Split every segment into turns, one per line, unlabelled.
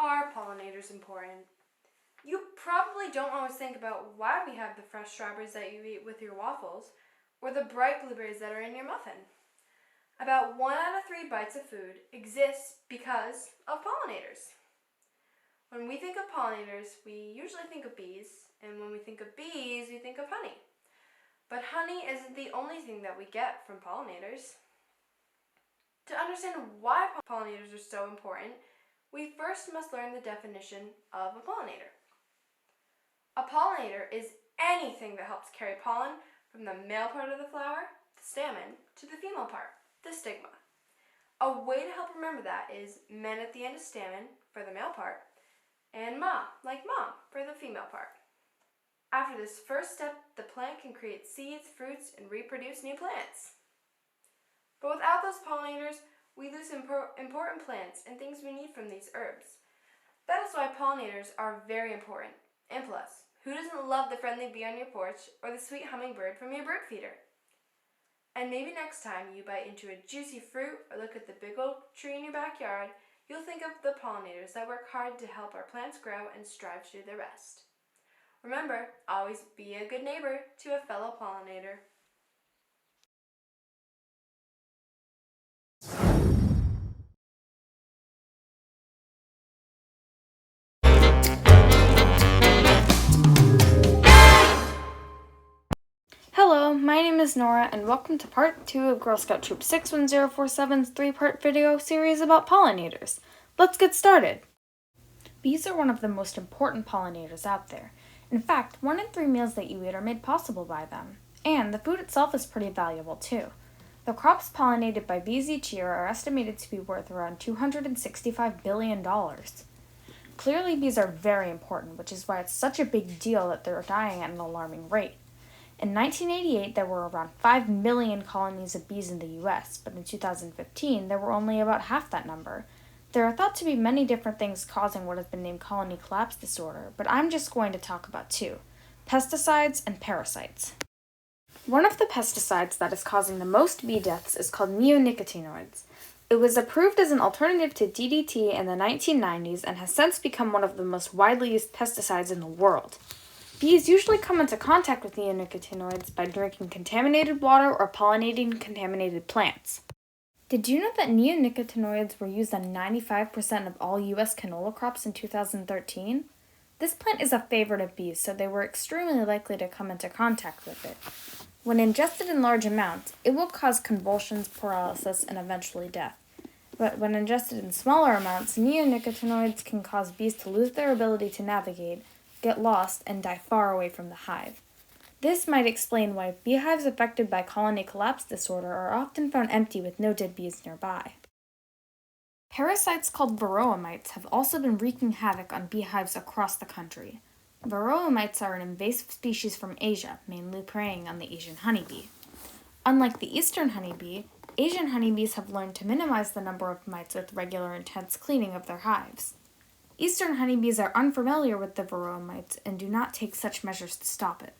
are pollinators important? You probably don't always think about why we have the fresh strawberries that you eat with your waffles, or the bright blueberries that are in your muffin. About 1 out of 3 bites of food exists because of pollinators. When we think of pollinators, we usually think of bees, and when we think of bees, we think of honey. But honey isn't the only thing that we get from pollinators. To understand why pollinators are so important, we first must learn the definition of a pollinator. A pollinator is anything that helps carry pollen from the male part of the flower, the stamen, to the female part, the stigma. A way to help remember that is men at the end of stamen for the male part, and ma, like mom, for the female part. After this first step, the plant can create seeds, fruits, and reproduce new plants. But without those pollinators, we lose important plants and things we need from these herbs. That is why pollinators are very important. And plus, who doesn't love the friendly bee on your porch or the sweet hummingbird from your bird feeder? And maybe next time you bite into a juicy fruit or look at the big old tree in your backyard, you'll think of the pollinators that work hard to help our plants grow and strive to do their best. Remember, always be a good neighbor to a fellow pollinator.
Hello, my name is Nora, and welcome to part 2 of Girl Scout Troop 61047's 3-part video series about pollinators. Let's get started! Bees are one of the most important pollinators out there. In fact, 1 in 3 meals that you eat are made possible by them. And the food itself is pretty valuable too. The crops pollinated by bees each year are estimated to be worth around $265 billion. Clearly, bees are very important, which is why it's such a big deal that they're dying at an alarming rate. In 1988, there were around 5 million colonies of bees in the U.S., but in 2015, there were only about half that number. There are thought to be many different things causing what has been named colony collapse disorder, but I'm just going to talk about 2: pesticides and parasites. One of the pesticides that is causing the most bee deaths is called Neonicotinoids. It was approved as an alternative to DDT in the 1990s and has since become one of the most widely used pesticides in the world. Bees usually come into contact with neonicotinoids by drinking contaminated water or pollinating contaminated plants. Did you know that neonicotinoids were used on 95% of all U.S. canola crops in 2013? This plant is a favorite of bees, so they were extremely likely to come into contact with it. When ingested in large amounts, it will cause convulsions, paralysis, and eventually death. But when ingested in smaller amounts, neonicotinoids can cause bees to lose their ability to navigate, get lost, and die far away from the hive. This might explain why beehives affected by colony collapse disorder are often found empty with no dead bees nearby. Parasites called Varroa Mites have also been wreaking havoc on beehives across the country. Varroa Mites are an invasive species from Asia, mainly preying on the Asian honeybee. Unlike the eastern honeybee, Asian honeybees have learned to minimize the number of mites with regular intense cleaning of their hives. Eastern honeybees are unfamiliar with the Varroa mites and do not take such measures to stop it.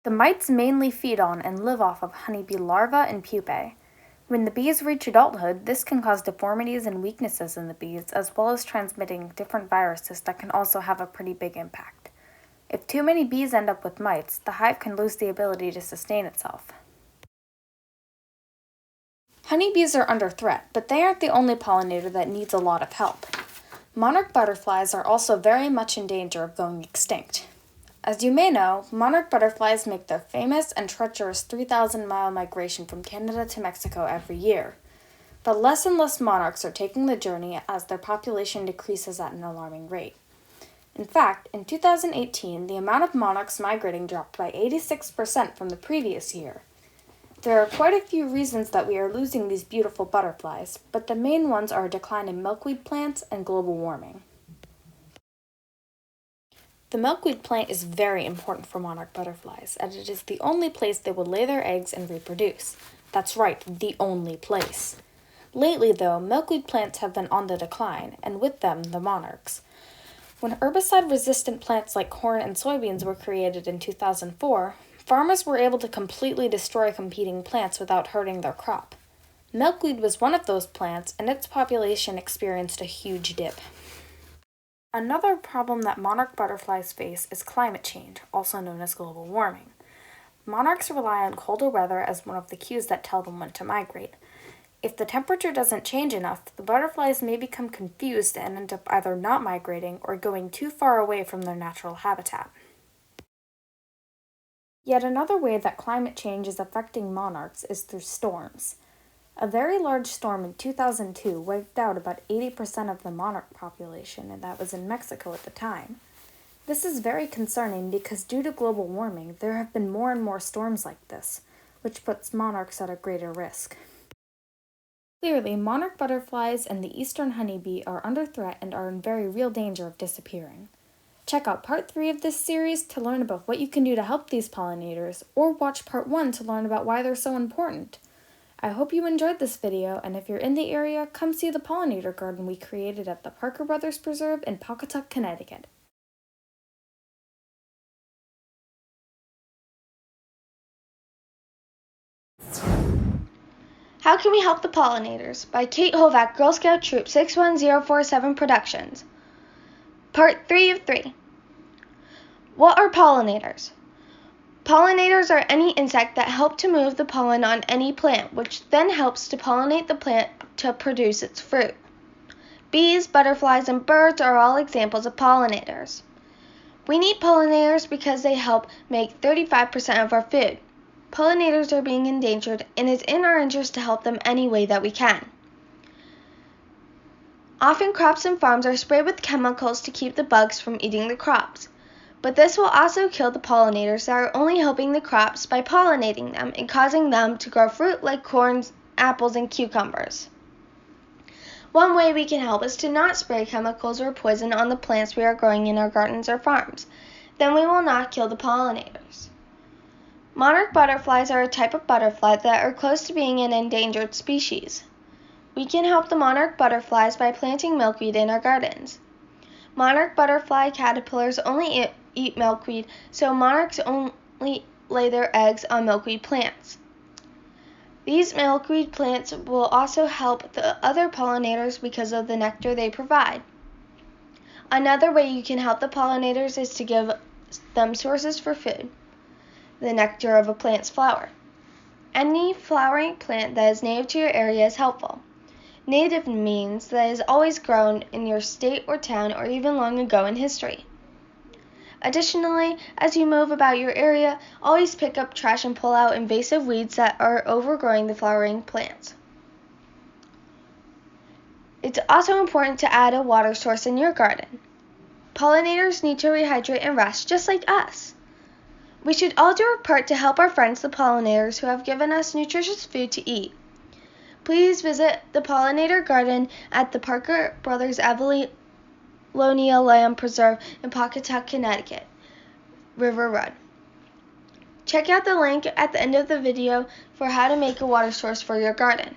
The mites mainly feed on and live off of honeybee larvae and pupae. When the bees reach adulthood, this can cause deformities and weaknesses in the bees, as well as transmitting different viruses that can also have a pretty big impact. If too many bees end up with mites, the hive can lose the ability to sustain itself. Honeybees are under threat, but they aren't the only pollinator that needs a lot of help. Monarch butterflies are also very much in danger of going extinct. As you may know, monarch butterflies make their famous and treacherous 3,000-mile migration from Canada to Mexico every year. But less and less monarchs are taking the journey as their population decreases at an alarming rate. In fact, in 2018, the amount of monarchs migrating dropped by 86% from the previous year. There are quite a few reasons that we are losing these beautiful butterflies, but the main ones are a decline in milkweed plants and global warming. The milkweed plant is very important for monarch butterflies, as it is the only place they will lay their eggs and reproduce. That's right, the only place. Lately, though, milkweed plants have been on the decline, and with them, the monarchs. When herbicide-resistant plants like corn and soybeans were created in 2004, farmers were able to completely destroy competing plants without hurting their crop. Milkweed was one of those plants, and its population experienced a huge dip. Another problem that monarch butterflies face is climate change, also known as global warming. Monarchs rely on colder weather as one of the cues that tell them when to migrate. If the temperature doesn't change enough, the butterflies may become confused and end up either not migrating or going too far away from their natural habitat. Yet another way that climate change is affecting monarchs is through storms. A very large storm in 2002 wiped out about 80% of the monarch population, and that was in Mexico at the time. This is very concerning because due to global warming, there have been more and more storms like this, which puts monarchs at a greater risk. Clearly, monarch butterflies and the eastern honeybee are under threat and are in very real danger of disappearing. Check out part 3 of this series to learn about what you can do to help these pollinators, or watch part 1 to learn about why they're so important. I hope you enjoyed this video, and if you're in the area, come see the pollinator garden we created at the Parker Brothers Preserve in Pawcatuck, Connecticut.
How Can We Help the Pollinators? By Kate Hovack, Girl Scout Troop 61047 Productions. Part 3 of 3. What are pollinators? Pollinators are any insect that help to move the pollen on any plant, which then helps to pollinate the plant to produce its fruit. Bees, butterflies, and birds are all examples of pollinators. We need pollinators because they help make 35% of our food. Pollinators are being endangered, and it's in our interest to help them any way that we can. Often crops and farms are sprayed with chemicals to keep the bugs from eating the crops. But this will also kill the pollinators that are only helping the crops by pollinating them and causing them to grow fruit like corn, apples, and cucumbers. One way we can help is to not spray chemicals or poison on the plants we are growing in our gardens or farms. Then we will not kill the pollinators. Monarch butterflies are a type of butterfly that are close to being an endangered species. We can help the monarch butterflies by planting milkweed in our gardens. Monarch butterfly caterpillars only eat milkweed, so monarchs only lay their eggs on milkweed plants. These milkweed plants will also help the other pollinators because of the nectar they provide. Another way you can help the pollinators is to give them sources for food. The nectar of a plant's flower. Any flowering plant that is native to your area is helpful. Native means that it has always grown in your state or town or even long ago in history. Additionally, as you move about your area, always pick up trash and pull out invasive weeds that are overgrowing the flowering plants. It's also important to add a water source in your garden. Pollinators need to rehydrate and rest just like us. We should all do our part to help our friends, the pollinators, who have given us nutritious food to eat. Please visit the Pollinator Garden at the Parker Brothers Avalonia Land Preserve in Pawcatuck, Connecticut, River Road. Check out the link at the end of the video for how to make a water source for your garden.